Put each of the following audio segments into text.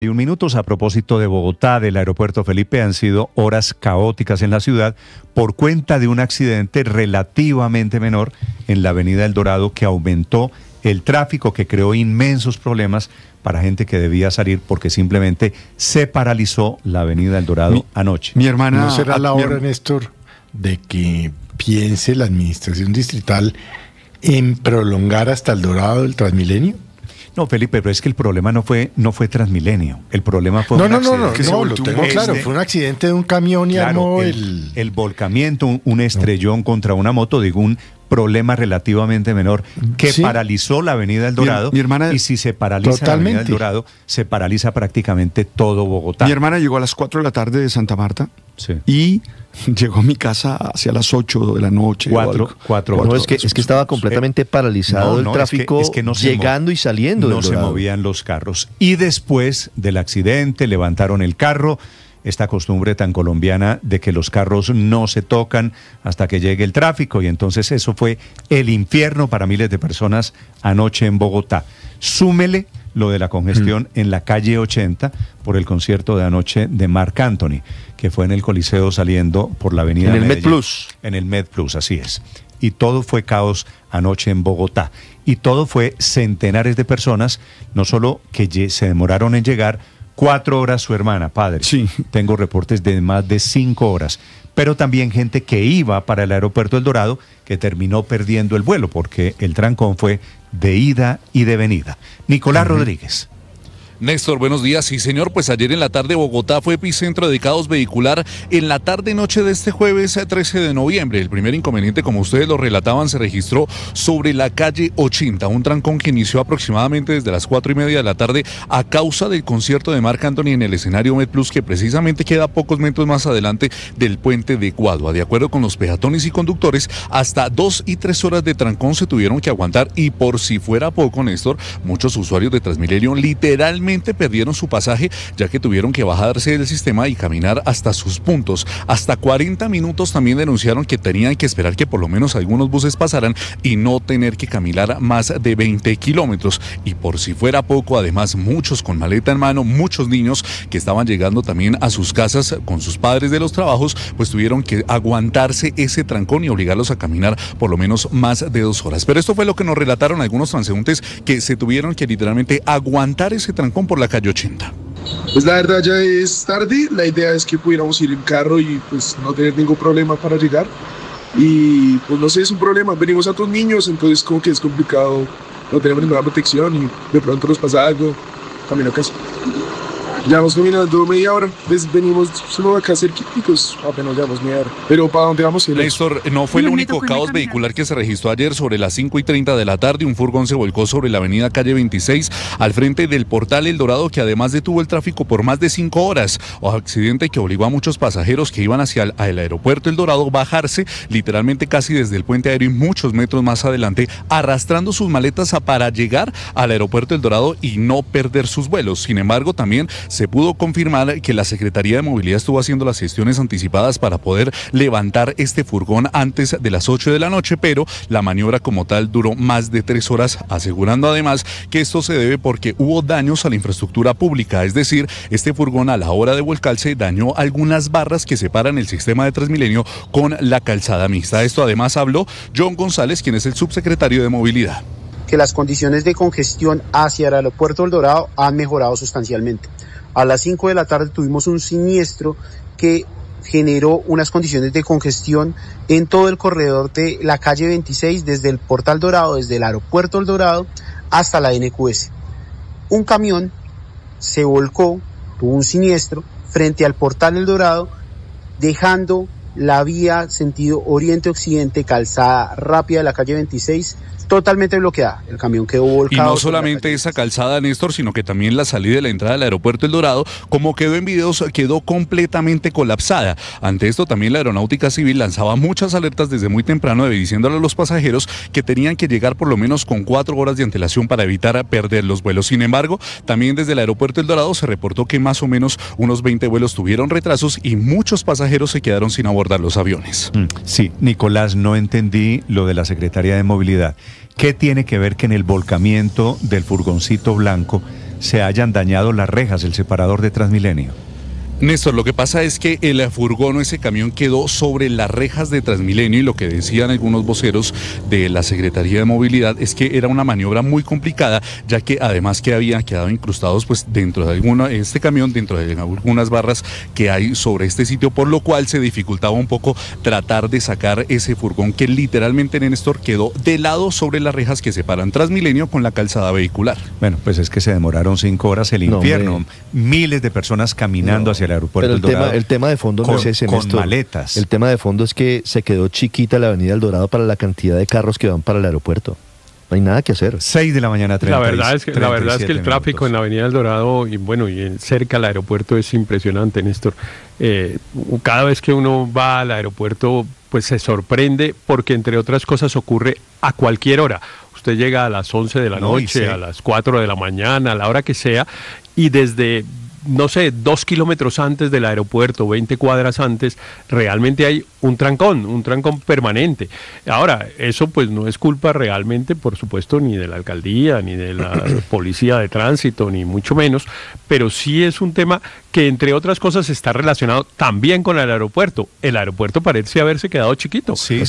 Minutos a propósito de Bogotá, del aeropuerto Felipe, han sido horas caóticas en la ciudad por cuenta de un accidente relativamente menor en la avenida El Dorado que aumentó el tráfico, que creó inmensos problemas para gente que debía salir porque simplemente se paralizó la avenida El Dorado anoche. Mi hermana, ¿no será la hora, Néstor, de que piense la administración distrital en prolongar hasta El Dorado el Transmilenio? No, Felipe, pero es que el problema no fue Transmilenio. El problema fue un accidente. No, lo tengo claro. Fue un accidente de un camión y armó el volcamiento, un estrellón contra una moto, digo, un problema relativamente menor que paralizó la avenida El Dorado. Mi hermana, y si se paraliza la avenida El Dorado, se paraliza prácticamente todo Bogotá. Mi hermana llegó a las 4 de la tarde de Santa Marta y llegó a mi casa hacia las 8 de la noche. Cuatro. No, es que estaba completamente paralizado el tráfico, es que no llegando y saliendo. No se movían los carros. Y después del accidente levantaron el carro. Esta costumbre tan colombiana de que los carros no se tocan hasta que llegue el tráfico, y entonces eso fue el infierno para miles de personas anoche en Bogotá. Súmele lo de la congestión en la calle 80 por el concierto de anoche de Marc Anthony, que fue en el Coliseo saliendo por la avenida en el Medellín. MedPlus. En el MedPlus, así es. Y todo fue caos anoche en Bogotá. Y todo fue centenares de personas, no solo que se demoraron en llegar 4 horas su hermana, padre. Sí. Tengo reportes de más de 5 horas. Pero también gente que iba para el aeropuerto El Dorado que terminó perdiendo el vuelo porque el trancón fue de ida y de venida. Nicolás Rodríguez. Néstor, buenos días. Sí, señor, pues ayer en la tarde Bogotá fue epicentro de caos vehicular en la tarde-noche de este jueves 13 de noviembre. El primer inconveniente, como ustedes lo relataban, se registró sobre la calle 80, un trancón que inició aproximadamente desde las 4:30 de la tarde a causa del concierto de Marc Anthony en el escenario MedPlus, que precisamente queda a pocos metros más adelante del puente de Guadua. De acuerdo con los peatones y conductores, hasta 2 y 3 horas de trancón se tuvieron que aguantar, y por si fuera poco, Néstor, muchos usuarios de Transmilenio literalmente perdieron su pasaje, ya que tuvieron que bajarse del sistema y caminar hasta sus puntos. Hasta 40 minutos también denunciaron que tenían que esperar que por lo menos algunos buses pasaran y no tener que caminar más de 20 kilómetros. Y por si fuera poco, además, muchos con maleta en mano, muchos niños que estaban llegando también a sus casas con sus padres de los trabajos, pues tuvieron que aguantarse ese trancón y obligarlos a caminar por lo menos más de 2 horas. Pero esto fue lo que nos relataron algunos transeúntes, que se tuvieron que literalmente aguantar ese trancón por la calle 80. Pues la verdad ya es tarde, la idea es que pudiéramos ir en carro y pues no tener ningún problema para llegar, y pues no sé, es un problema, venimos a otros niños, entonces como que es complicado, no tenemos ninguna protección y de pronto nos pasa algo, camino a casa. Llevamos caminando media hora, venimos solo acá cerquiticos, apenas llevamos media hora. Pero ¿para dónde vamos? Néstor, no fue el único caos vehicular que se registró ayer. Sobre las 5:30 de la tarde, un furgón se volcó sobre la avenida calle 26, al frente del portal El Dorado, que además detuvo el tráfico por más de 5 horas. O accidente que obligó a muchos pasajeros que iban hacia el aeropuerto El Dorado bajarse literalmente casi desde el puente aéreo y muchos metros más adelante, arrastrando sus maletas para llegar al aeropuerto El Dorado y no perder sus vuelos. Sin embargo, también se pudo confirmar que la Secretaría de Movilidad estuvo haciendo las gestiones anticipadas para poder levantar este furgón antes de las 8 de la noche, pero la maniobra como tal duró más de 3 horas, asegurando además que esto se debe porque hubo daños a la infraestructura pública, es decir, este furgón a la hora de volcarse dañó algunas barras que separan el sistema de Transmilenio con la calzada mixta. Esto además habló John González, quien es el subsecretario de Movilidad. Que las condiciones de congestión hacia el aeropuerto El Dorado han mejorado sustancialmente. A las 5 de la tarde tuvimos un siniestro que generó unas condiciones de congestión en todo el corredor de la calle 26, desde el Portal Dorado, desde el aeropuerto El Dorado hasta la NQS. Un camión se volcó, tuvo un siniestro frente al Portal El Dorado, dejando la vía sentido oriente-occidente, calzada rápida de la calle 26, totalmente bloqueada. El camión quedó volcado. Y no solamente esa calzada, Néstor, sino que también la salida y la entrada del aeropuerto El Dorado, como quedó en videos, quedó completamente colapsada. Ante esto, también la Aeronáutica Civil lanzaba muchas alertas desde muy temprano, diciéndole a los pasajeros que tenían que llegar por lo menos con 4 horas de antelación para evitar perder los vuelos. Sin embargo, también desde el aeropuerto El Dorado se reportó que más o menos unos 20 vuelos tuvieron retrasos y muchos pasajeros se quedaron sin abordar los aviones. Sí, Nicolás, no entendí lo de la Secretaría de Movilidad. ¿Qué tiene que ver que en el volcamiento del furgoncito blanco se hayan dañado las rejas, el separador de Transmilenio. Néstor, lo que pasa es que el furgón o ese camión quedó sobre las rejas de Transmilenio y lo que decían algunos voceros de la Secretaría de Movilidad es que era una maniobra muy complicada, ya que además que habían quedado incrustados pues dentro de este camión, dentro de algunas barras que hay sobre este sitio, por lo cual se dificultaba un poco tratar de sacar ese furgón que literalmente, Néstor, quedó de lado sobre las rejas que separan Transmilenio con la calzada vehicular. Bueno, pues es que se demoraron 5 horas, el infierno, miles de personas caminando hacia el aeropuerto del Dorado. El tema de fondo no es ese, con maletas. El tema de fondo es que se quedó chiquita la avenida El Dorado para la cantidad de carros que van para el aeropuerto. No hay nada que hacer. 6 de la mañana, 30. La verdad es que el tráfico en la avenida El Dorado y cerca al aeropuerto es impresionante, Néstor. Cada vez que uno va al aeropuerto, pues se sorprende porque, entre otras cosas, ocurre a cualquier hora. Usted llega a las 11 de la noche, a las 4 de la mañana, a la hora que sea, y desde, no sé, 2 kilómetros antes del aeropuerto, 20 cuadras antes, realmente hay un trancón permanente. Ahora, eso pues no es culpa realmente, por supuesto, ni de la alcaldía, ni de la policía de tránsito, ni mucho menos, pero sí es un tema que, entre otras cosas, está relacionado también con el aeropuerto. El aeropuerto parece haberse quedado chiquito. Sí,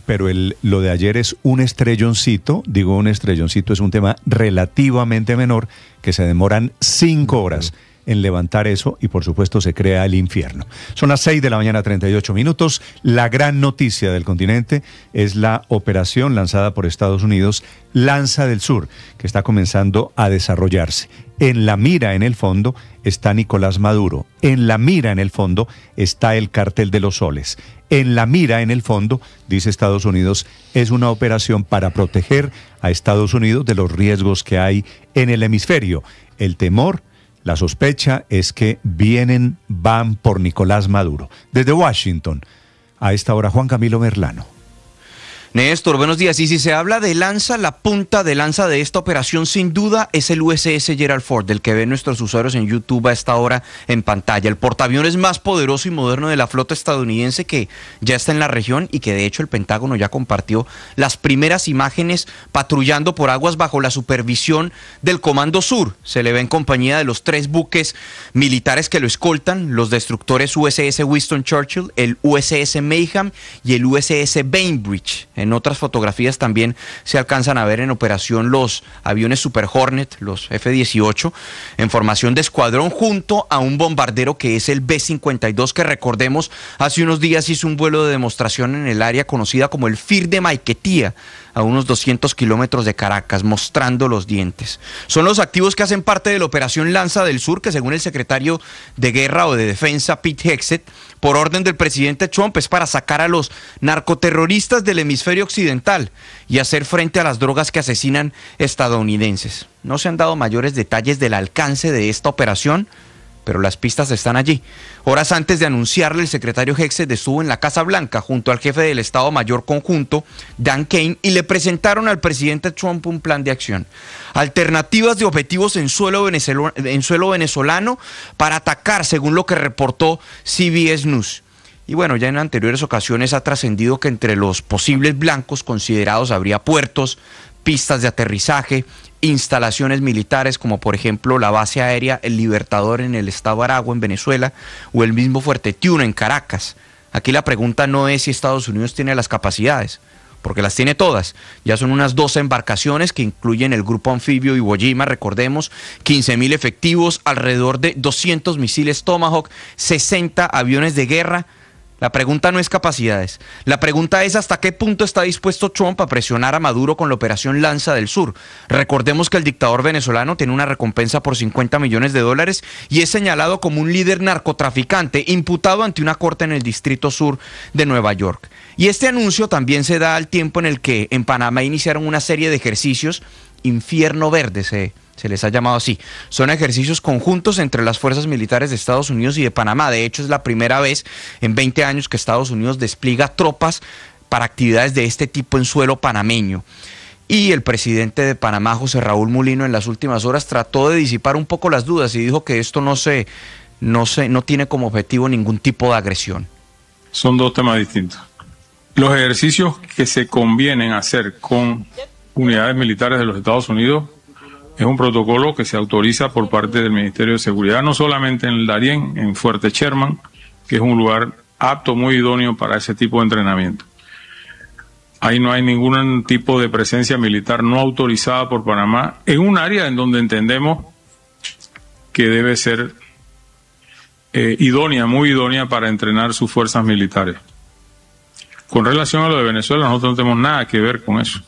pero lo de ayer es un estrelloncito, es un tema relativamente menor, que se demoran 5 horas en levantar eso y por supuesto se crea el infierno. Son las 6 de la mañana, 38 minutos. La gran noticia del continente es la operación lanzada por Estados Unidos, Lanza del Sur, que está comenzando a desarrollarse. En la mira, en el fondo, está Nicolás Maduro. En la mira, en el fondo, está el Cártel de los Soles. En la mira, en el fondo, dice Estados Unidos, es una operación para proteger a Estados Unidos de los riesgos que hay en el hemisferio. El temor, la sospecha es que van por Nicolás Maduro. Desde Washington, a esta hora, Juan Camilo Merlano. Néstor, buenos días. Y si se habla de lanza, la punta de lanza de esta operación sin duda es el USS Gerald Ford, del que ven nuestros usuarios en YouTube a esta hora en pantalla. El portaaviones más poderoso y moderno de la flota estadounidense, que ya está en la región y que de hecho el Pentágono ya compartió las primeras imágenes patrullando por aguas bajo la supervisión del Comando Sur. Se le ve en compañía de los 3 buques militares que lo escoltan, los destructores USS Winston Churchill, el USS Mayhem y el USS Bainbridge. En otras fotografías también se alcanzan a ver en operación los aviones Super Hornet, los F-18, en formación de escuadrón junto a un bombardero que es el B-52, que recordemos hace unos días hizo un vuelo de demostración en el área conocida como el FIR de Maiquetía, a unos 200 kilómetros de Caracas, mostrando los dientes. Son los activos que hacen parte de la operación Lanza del Sur, que según el secretario de Guerra o de Defensa, Pete Hegseth, por orden del presidente Trump, es para sacar a los narcoterroristas del hemisferio occidental y hacer frente a las drogas que asesinan estadounidenses. No se han dado mayores detalles del alcance de esta operación, pero las pistas están allí. Horas antes de anunciarle, el secretario Hegseth estuvo en la Casa Blanca junto al jefe del Estado Mayor Conjunto, Dan Kane, y le presentaron al presidente Trump un plan de acción. Alternativas de objetivos en suelo venezolano para atacar, según lo que reportó CBS News. Y bueno, ya en anteriores ocasiones ha trascendido que entre los posibles blancos considerados habría puertos, pistas de aterrizaje, instalaciones militares como por ejemplo la base aérea El Libertador en el estado Aragua en Venezuela o el mismo Fuerte Tiuna en Caracas. Aquí la pregunta no es si Estados Unidos tiene las capacidades, porque las tiene todas. Ya son unas 12 embarcaciones que incluyen el grupo anfibio Iwo Jima, recordemos, 15.000 efectivos, alrededor de 200 misiles Tomahawk, 60 aviones de guerra. La pregunta no es capacidades, la pregunta es hasta qué punto está dispuesto Trump a presionar a Maduro con la operación Lanza del Sur. Recordemos que el dictador venezolano tiene una recompensa por $50 millones y es señalado como un líder narcotraficante imputado ante una corte en el Distrito Sur de Nueva York. Y este anuncio también se da al tiempo en el que en Panamá iniciaron una serie de ejercicios, Infierno Verde se les ha llamado así. Son ejercicios conjuntos entre las fuerzas militares de Estados Unidos y de Panamá. De hecho, es la primera vez en 20 años que Estados Unidos despliega tropas para actividades de este tipo en suelo panameño. Y el presidente de Panamá, José Raúl Mulino, en las últimas horas trató de disipar un poco las dudas y dijo que esto no tiene como objetivo ningún tipo de agresión. Son 2 temas distintos. Los ejercicios que se convienen hacer con unidades militares de los Estados Unidos Es un protocolo que se autoriza por parte del Ministerio de Seguridad, no solamente en el Darién, en Fuerte Sherman, que es un lugar apto, muy idóneo para ese tipo de entrenamiento. Ahí no hay ningún tipo de presencia militar no autorizada por Panamá, en un área en donde entendemos que debe ser idónea, muy idónea para entrenar sus fuerzas militares. Con relación a lo de Venezuela, nosotros no tenemos nada que ver con eso.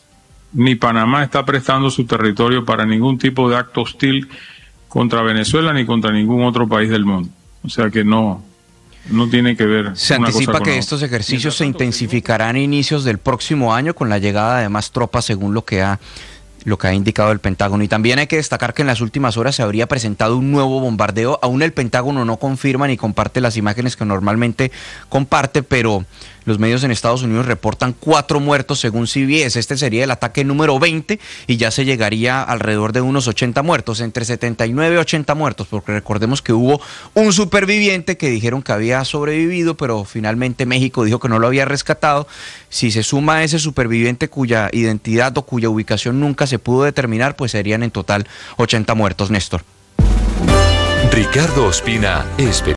Ni Panamá está prestando su territorio para ningún tipo de acto hostil contra Venezuela ni contra ningún otro país del mundo. O sea que no tiene que ver. Se anticipa que estos ejercicios se intensificarán a inicios del próximo año con la llegada de más tropas, según lo que ha indicado el Pentágono. Y también hay que destacar que en las últimas horas se habría presentado un nuevo bombardeo. Aún el Pentágono no confirma ni comparte las imágenes que normalmente comparte, pero los medios en Estados Unidos reportan 4 muertos según CBS. Este sería el ataque número 20 y ya se llegaría alrededor de unos 80 muertos, entre 79 y 80 muertos, porque recordemos que hubo un superviviente que dijeron que había sobrevivido, pero finalmente México dijo que no lo había rescatado. Si se suma a ese superviviente cuya identidad o cuya ubicación nunca se pudo determinar, pues serían en total 80 muertos, Néstor. Ricardo Ospina es